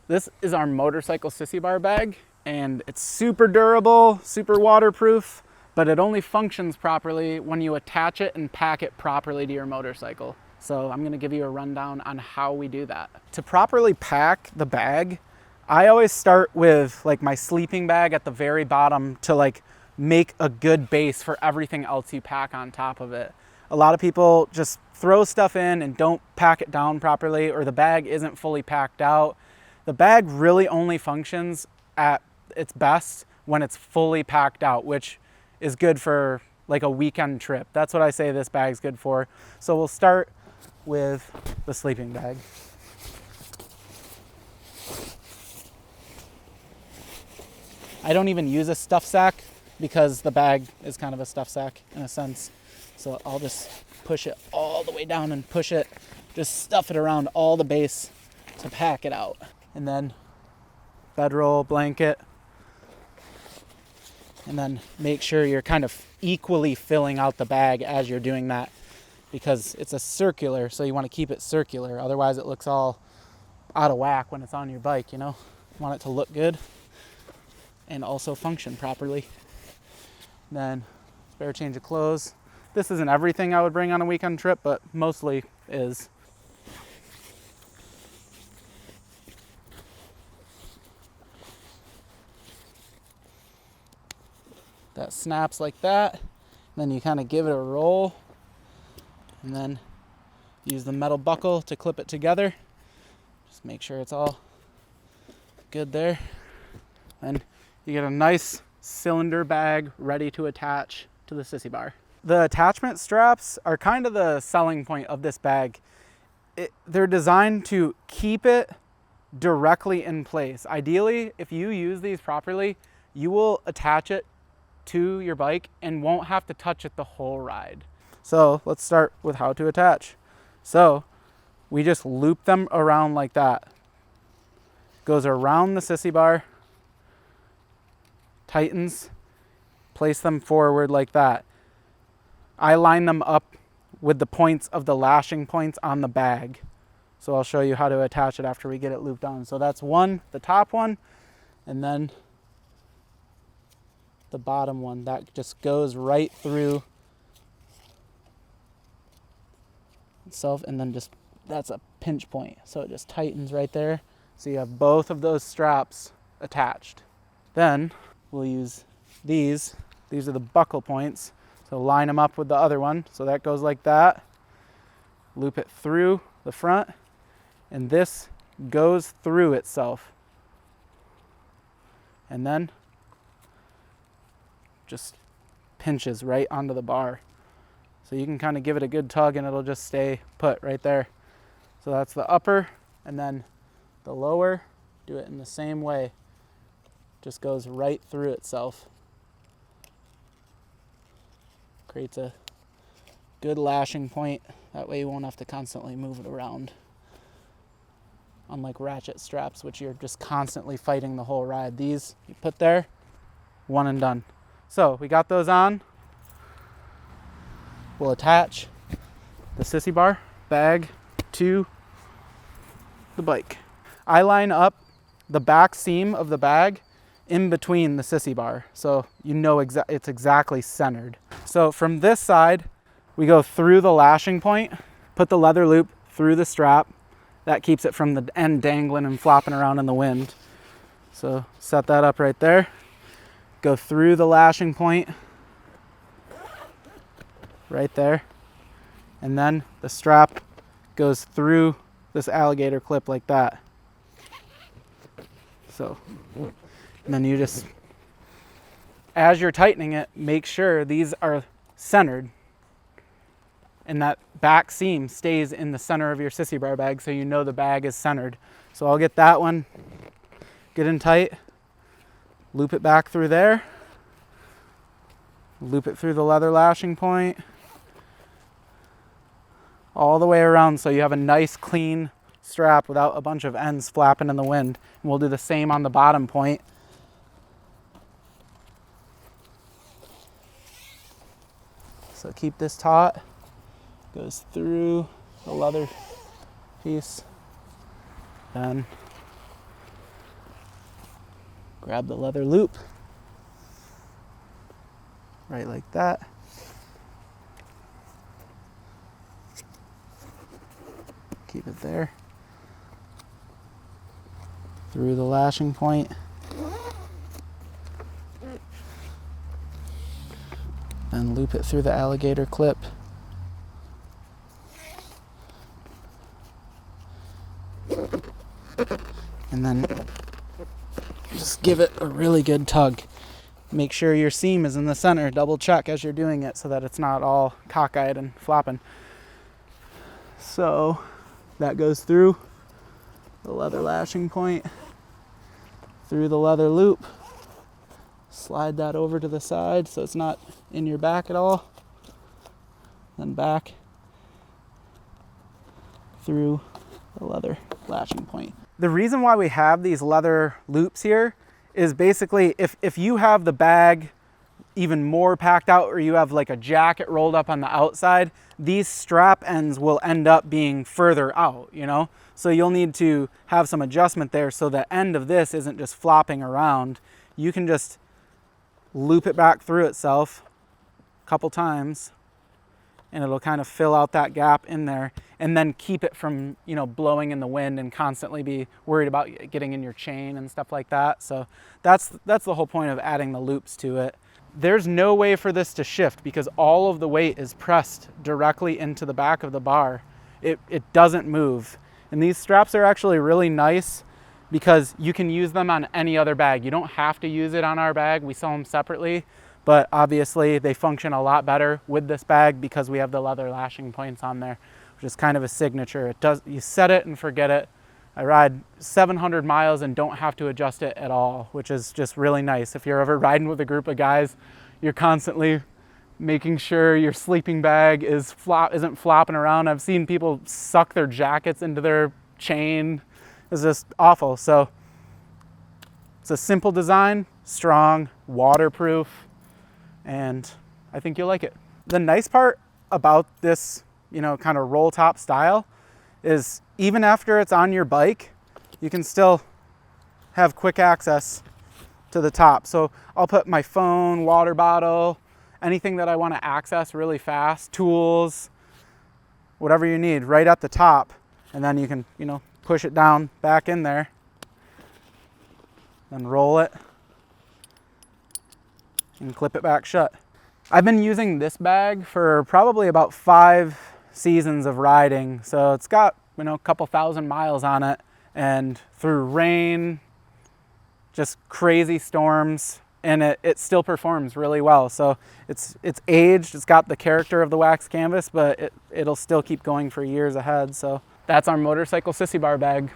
This is our motorcycle sissy bar bag, and it's super durable, super waterproof, but it only functions properly when you attach it and pack it properly to your motorcycle. So I'm gonna give you a rundown on how we do that. To properly pack the bag, I always start with like my sleeping bag at the very bottom to like make a good base for everything else you pack on top of it. A lot of people just throw stuff in and don't pack it down properly, or the bag isn't fully packed out. The bag really only functions at its best when it's fully packed out, which is good for like a weekend trip. That's what I say this bag's good for. So we'll start with the sleeping bag. I don't even use a stuff sack because the bag is kind of a stuff sack in a sense. So I'll just push it all the way down and push it, just stuff it around all the base to pack it out. And then bedroll, blanket, and then make sure you're kind of equally filling out the bag as you're doing that, because it's a circular, so you want to keep it circular. Otherwise it looks all out of whack when it's on your bike, you know? You want it to look good and also function properly. Then spare change of clothes. This isn't everything I would bring on a weekend trip, but mostly is. That snaps like that. Then you kind of give it a roll and then use the metal buckle to clip it together. Just make sure it's all good there. And you get a nice cylinder bag ready to attach to the sissy bar. The attachment straps are kind of the selling point of this bag. They're designed to keep it directly in place. Ideally, if you use these properly, you will attach it to your bike and won't have to touch it the whole ride. So let's start with how to attach. So we just loop them around like that. Goes around the sissy bar, tightens, place them forward like that. I line them up with the points of the lashing points on the bag. So I'll show you how to attach it after we get it looped on. So that's one, the top one, and then the bottom one. That just goes right through itself, and then just, that's a pinch point. So it just tightens right there. So you have both of those straps attached. Then we'll use these. These are the buckle points. So line them up with the other one. So that goes like that. Loop it through the front, and this goes through itself. And then just pinches right onto the bar. So you can kind of give it a good tug and it'll just stay put right there. So that's the upper, and then the lower, do it in the same way. Just goes right through itself. Creates a good lashing point. That way you won't have to constantly move it around. Unlike ratchet straps, which you're just constantly fighting the whole ride. These you put there, one and done. So we got those on. We'll attach the sissy bar bag to the bike. I line up the back seam of the bag in between the sissy bar, so you know it's exactly centered. So from this side, we go through the lashing point, put the leather loop through the strap. That keeps it from the end dangling and flopping around in the wind. So set that up right there. Go through the lashing point right there. And then the strap goes through this alligator clip like that. So, and then you just, as you're tightening it, make sure these are centered and that back seam stays in the center of your sissy bar bag, so you know the bag is centered. So I'll get that one good and tight, loop it back through there, loop it through the leather lashing point, all the way around so you have a nice clean strap without a bunch of ends flapping in the wind. And we'll do the same on the bottom point. So keep this taut, goes through the leather piece, then Grab the leather loop, right like that. Keep it there. Through the lashing point. Then loop it through the alligator clip. And then just give it a really good tug. Make sure your seam is in the center. Double check as you're doing it so that it's not all cockeyed and flopping. So that goes through the leather lashing point, through the leather loop. Slide that over to the side so it's not in your back at all. Then back through the leather lashing point. The reason why we have these leather loops here is basically if you have the bag even more packed out, or you have like a jacket rolled up on the outside, these strap ends will end up being further out, you know? So you'll need to have some adjustment there so the end of this isn't just flopping around. You can just loop it back through itself a couple times and it'll kind of fill out that gap in there, and then keep it from, you know, blowing in the wind and constantly be worried about getting in your chain and stuff like that. So that's the whole point of adding the loops to it. There's no way for this to shift because all of the weight is pressed directly into the back of the bar. It doesn't move. And these straps are actually really nice because you can use them on any other bag. You don't have to use it on our bag. We sell them separately, but obviously they function a lot better with this bag because we have the leather lashing points on there, which is kind of a signature. It does, you set it and forget it. I ride 700 miles and don't have to adjust it at all, which is just really nice. If you're ever riding with a group of guys, you're constantly making sure your sleeping bag isn't flopping around. I've seen people suck their jackets into their chain. It's just awful. So it's a simple design, strong, waterproof, and I think you'll like it. The nice part about this, you know, kind of roll top style is even after it's on your bike, you can still have quick access to the top. So I'll put my phone, water bottle, anything that I want to access really fast, tools, whatever you need, right at the top. And then you can, you know, push it down back in there, then roll it and clip it back shut. I've been using this bag for probably about 5 seasons of riding. So it's got, you know, a couple thousand miles on it, and through rain, just crazy storms, and it still performs really well. So it's aged, it's got the character of the wax canvas, but it'll still keep going for years ahead. So that's our motorcycle sissy bar bag.